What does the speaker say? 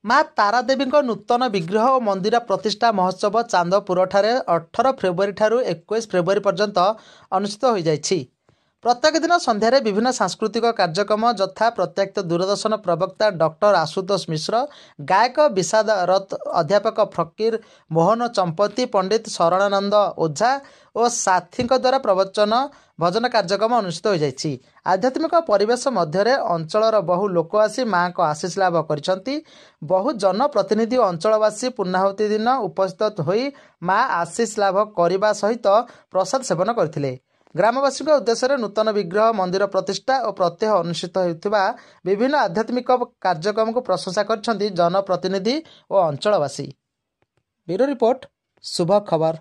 माँ तारादेवी नूतन विग्रह और मंदिर प्रतिष्ठा महोत्सव चांदपुर 18 फेब्रुआरी ठारू 21 फेब्रुआरी पर्यंत अनुष्ठित हो जाइछि। प्रत्येक दिन संध्यारे विभिन्न सांस्कृतिक कार्यक्रम यथा प्रत्याख्त दूरदर्शन प्रवक्ता डॉक्टर आशुतोष मिश्र, गायक विषाद रथ, अध्यापक फकीर मोहन चंपती, पंडित शरणानंद ओझा और साथी द्वारा प्रवचन भजन कार्यक्रम अनुष्ठित हो जाइछि। आध्यात्मिक परिवेश मध्य अंचलर बहु लोक आसी माँ को आशीष लाभ करिसंती। बहु जनप्रतिनिधि और अंचलवासी पूर्णाहुति दिन उपस्थित होई माँ आशीष लाभ करने सहित प्रसाद सेवन करथिले। ग्रामवासी उद्देश्य नूतन विग्रह मंदिर प्रतिष्ठा और प्रत्यह अनुष्ठित होता विभिन्न आध्यात्मिक कार्यक्रम को प्रशंसा कर जनप्रतिनिधि और अंचलवासी। ब्यूरो रिपोर्ट, शुभ खबर।